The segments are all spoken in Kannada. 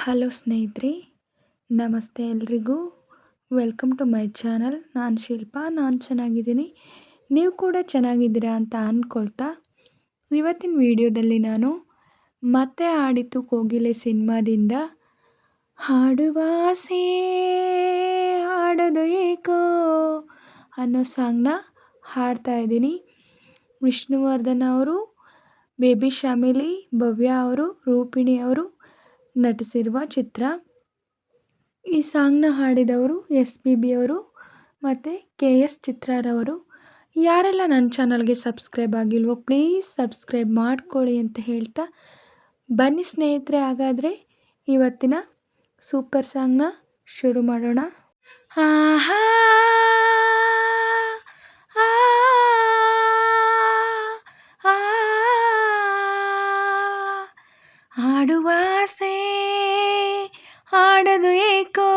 ಹಲೋ ಸ್ನೇಹಿತರೆ, ನಮಸ್ತೆ ಎಲ್ರಿಗೂ. Welcome to my channel. ನಾನು ಶಿಲ್ಪಾ. ನಾನು ಚೆನ್ನಾಗಿದ್ದೀನಿ, ನೀವು ಕೂಡ ಚೆನ್ನಾಗಿದ್ದೀರಾ ಅಂತ ಅಂದ್ಕೊಳ್ತಾ, ಇವತ್ತಿನ ವಿಡಿಯೋದಲ್ಲಿ ನಾನು ಮತ್ತೆ ಆಡಿತು ಕೋಗಿಲೆ ಸಿನಿಮಾದಿಂದ ಹಾಡುವ ಆಸೆ ಹಾಡೋದು ಏಕೋ ಅನ್ನೋ ಸಾಂಗ್ನ ಹಾಡ್ತಾ ಇದ್ದೀನಿ. ವಿಷ್ಣುವರ್ಧನ್ ಅವರು, ಬೇಬಿ ಶಾಮಿಲಿ, ಭವ್ಯ ಅವರು, ರೂಪಿಣಿ ಅವರು ನಟಿಸಿರುವ ಚಿತ್ರ. ಈ ಸಾಂಗ್ನ ಹಾಡಿದವರು SPB ಅವರು ಮತ್ತು KS ಚಿತ್ರರವರು. ಯಾರೆಲ್ಲ ನನ್ನ ಚಾನಲ್ಗೆ ಸಬ್ಸ್ಕ್ರೈಬ್ ಆಗಿಲ್ವೋ ಪ್ಲೀಸ್ ಸಬ್ಸ್ಕ್ರೈಬ್ ಮಾಡ್ಕೊಳ್ಳಿ ಅಂತ ಹೇಳ್ತಾ, ಬನ್ನಿ ಸ್ನೇಹಿತರೆ, ಹಾಗಾದರೆ ಇವತ್ತಿನ ಸೂಪರ್ ಸಾಂಗ್ನ ಶುರು ಮಾಡೋಣ. ಆಹಾ ಹಾಡುವ ಆಸೆ ಹಾಡದು ಏಕೋ,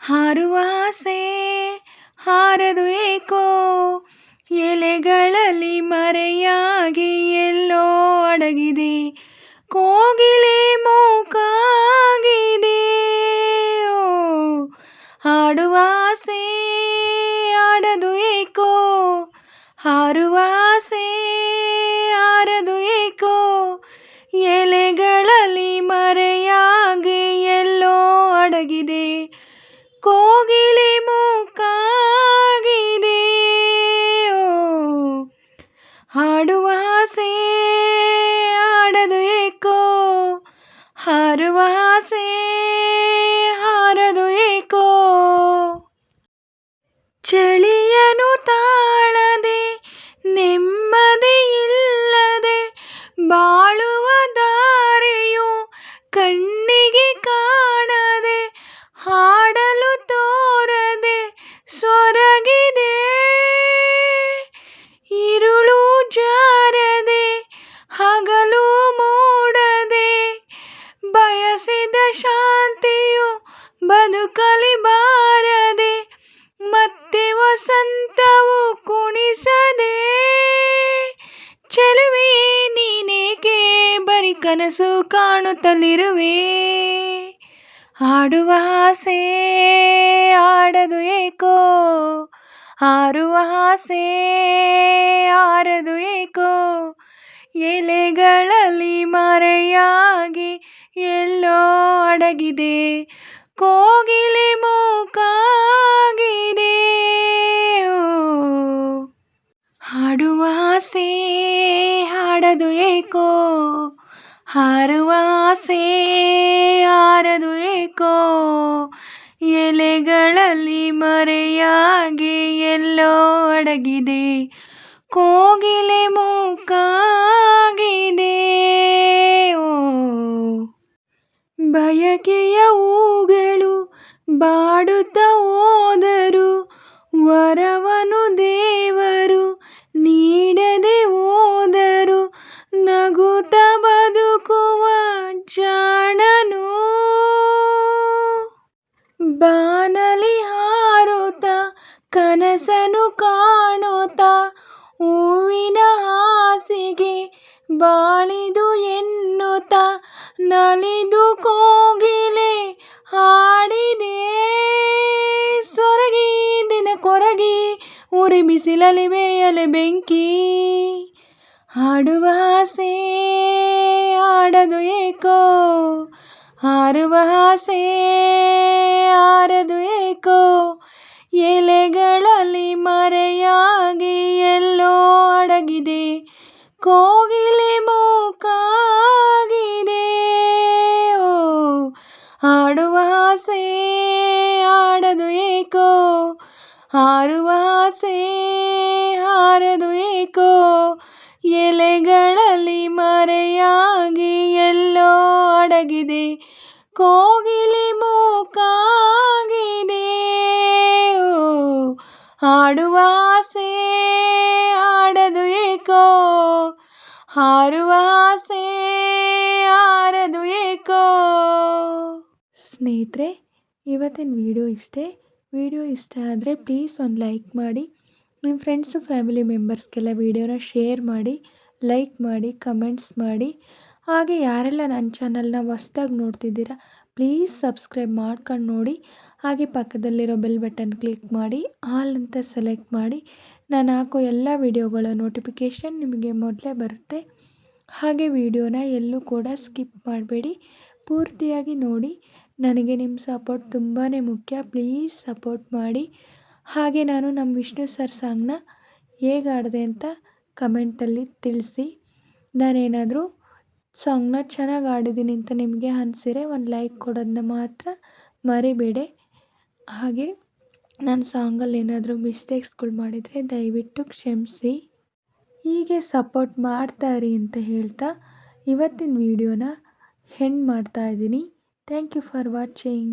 ಹಾರುವ ಆಸೆ ಹಾರದು ಏಕೋ, ಎಲೆಗಳಲ್ಲಿ ಮರೆಯಾಗಿ ಎಲ್ಲೋ ಅಡಗಿದೆ, ಕೋಗಿಲೆ ಮೂಕಾಗಿದೆ. ಓ ಹಾಡುವ ಆಸೆ ಆಡದು ಏಕೋ, ಹಾರುವ ಆಸೆ ಹಾರದು ಏಕೋ, ಎಲೆಗಳಲ್ಲಿ ಮರೆಯಾಗಿ ಎಲ್ಲೋ ಅಡಗಿದೆ, ಕೋಗಿಲೆ ಮೂಕಾಗಿದೆ. ಓ ಹಾಡುವ ಆಸೆ ಆಡದು ಏಕೋ, ಹಾರುವ ಆಸೆ ಹಾರದು ಏಕೋ, ಚಳಿಯನು ತಾಳದೆ ನೆಮ್ಮದಿ ಇಲ್ಲದೆ ಬಾಳುವ ದಾರೆಯು ಕಣ್ಣಿಗೆ ಕಾಣದೆ, ಹಾಡಲು ತೋರದೆ ಸೊರಗಿದೆ, ഇരുಳು ಜಾರದೆ ಹಗಲು ಮೂಡದೆ, ಬಯಸಿದ ಶಾಂತಿಯು ಬದುಕಲಿ ಬಾರದೆ, ಮತ್ತೆ ವಸಂತವು ಕುಣಿಸದೆ, ಚೆಲುವೆ ನೀನೇಕೆ ಬರಿ ಕನಸು ಕಾಣುತ್ತಲಿರುವೆ, ಹಾಡುವ ಆಸೆ ಆಡದು ಏಕೋ, ಹಾರುವ ಆಸೆ ಹಾರದು ಏಕೋ, ಎಲೆಗಳಲ್ಲಿ ಮರೆಯಾಗಿ ಎಲ್ಲೋ ಅಡಗಿದೆ, ಕೋಗಿಲೆ ಮೂಕಾಗಿದೆ. ಓ ಹಾಡುವ ಆಸೆ ಹಾಡದು ಏಕೋ, ಹಾರುವ ಆಸೆ ಹಾರದು ಏಕೋ, ಎಲೆಗಳಲ್ಲಿ ಮರೆಯಾಗಿ ಎಲ್ಲೋ ಅಡಗಿದೆ, ಕೋಗಿಲೆ ಮೂಕಾಗಿದೆ. ಓ ಬಯಕೆಯ ಹೂಗಳು ಬಾಡುತ್ತ ಹೋದರು, ವರವನು ದೇವರು ನೀಡದೆ ಹೋದರು, ನಗುತ್ತ ಬದುಕುವ ಜಾಣನು, ಬಾನಲಿ ಹಾರುತ್ತ ಕನಸನು ಕಾಣುತ್ತ, ಹೂವಿನ ಹಾಸಿಗೆ ಬಾಳಿದು ಎನ್ನುತ್ತ, ನಲಿದು ಕೋಗಿಲೆ ಹಾಡಿದೆ, ಸೊರಗಿ ದಿನ ಕೊರಗಿ ಉರಿ ಬಿಸಿಲಲಿ ಬೇಯಲೆ ಬೆಂಕಿ, ಹಾಡುವ ಆಸೆ ಆಡದು ಏಕೋ, ಹಾರುವ ಆಸೆ ಹಾರದು ಏಕೋ, ಎಲೆಗಳಲ್ಲಿ ಮರೆಯಾಗಿ ಎಲ್ಲೋ ಅಡಗಿದೆ, ಕೋಗಿಲೆ ಮೂಕಾಗಿದೆ. ಓ ಹಾಡುವ ಆಸೆ ಆಡದು ಏಕೋ, ಹಾರುವ ಆಸೆ ಹಾರದು ಏಕೋ, ಎಲೆಗಳಲ್ಲಿ ಮರೆಯಾಗಿ ಎಲ್ಲೋ ಅಡಗಿದೆ, ಕೋಗಿಲೆ ಮೂಕಾಗಿದೆ. ಓ ಹಾಡುವ ಆಸೆ ಆಡದು ಏಕೋ, ಹಾರುವ ಆಸೆ ಹಾರದು ಏಕೋ. ಸ್ನೇಹಿತರೆ, ಇವತ್ತಿನ ವಿಡಿಯೋ ಇಷ್ಟೇ. ವಿಡಿಯೋ ಇಷ್ಟ ಆದರೆ ಪ್ಲೀಸ್ ಒಂದು ಲೈಕ್ ಮಾಡಿ, ನಿಮ್ಮ ಫ್ರೆಂಡ್ಸು ಫ್ಯಾಮಿಲಿ ಮೆಂಬರ್ಸ್ಗೆಲ್ಲ ವಿಡಿಯೋನ ಶೇರ್ ಮಾಡಿ, ಲೈಕ್ ಮಾಡಿ, ಕಮೆಂಟ್ಸ್ ಮಾಡಿ. ಹಾಗೆ ಯಾರೆಲ್ಲ ನನ್ನ ಚಾನಲ್ನ ಹೊಸ್ದಾಗಿ ನೋಡ್ತಿದ್ದೀರಾ ಪ್ಲೀಸ್ ಸಬ್ಸ್ಕ್ರೈಬ್ ಮಾಡ್ಕೊಂಡು ನೋಡಿ. ಹಾಗೆ ಪಕ್ಕದಲ್ಲಿರೋ ಬೆಲ್ ಬಟನ್ ಕ್ಲಿಕ್ ಮಾಡಿ ಆಲ್ ಅಂತ ಸೆಲೆಕ್ಟ್ ಮಾಡಿ. ನಾನು ಹಾಕೋ ಎಲ್ಲ ವಿಡಿಯೋಗಳ ನೋಟಿಫಿಕೇಷನ್ ನಿಮಗೆ ಮೊದಲೇ ಬರುತ್ತೆ. ಹಾಗೆ ವಿಡಿಯೋನ ಎಲ್ಲೂ ಕೂಡ ಸ್ಕಿಪ್ ಮಾಡಬೇಡಿ, ಪೂರ್ತಿಯಾಗಿ ನೋಡಿ. ನನಗೆ ನಿಮ್ಮ ಸಪೋರ್ಟ್ ತುಂಬಾ ಮುಖ್ಯ, ಪ್ಲೀಸ್ ಸಪೋರ್ಟ್ ಮಾಡಿ. ಹಾಗೆ ನಾನು ನಮ್ಮ ವಿಷ್ಣು ಸರ್ ಸಾಂಗ್ನ ಹೇಗೆ ಆಡಿದೆ ಅಂತ ಕಮೆಂಟಲ್ಲಿ ತಿಳಿಸಿ. ನಾನೇನಾದರೂ ಸಾಂಗ್ನ ಚೆನ್ನಾಗಿ ಆಡಿದ್ದೀನಿ ಅಂತ ನಿಮಗೆ ಅನಿಸಿದ್ರೆ ಒಂದು ಲೈಕ್ ಕೊಡೋದನ್ನ ಮಾತ್ರ ಮರಿಬೇಡಿ. ಹಾಗೆ ನನ್ನ ಸಾಂಗಲ್ಲಿ ಏನಾದರೂ ಮಿಸ್ಟೇಕ್ಸ್ಗಳು ಮಾಡಿದರೆ ದಯವಿಟ್ಟು ಕ್ಷಮಿಸಿ. ಹೀಗೆ ಸಪೋರ್ಟ್ ಮಾಡ್ತಾಯಿರಿ ಅಂತ ಹೇಳ್ತಾ ಇವತ್ತಿನ ವಿಡಿಯೋನ ಎಂಡ್ ಮಾಡ್ತಾಯಿದ್ದೀನಿ. Thank you for watching.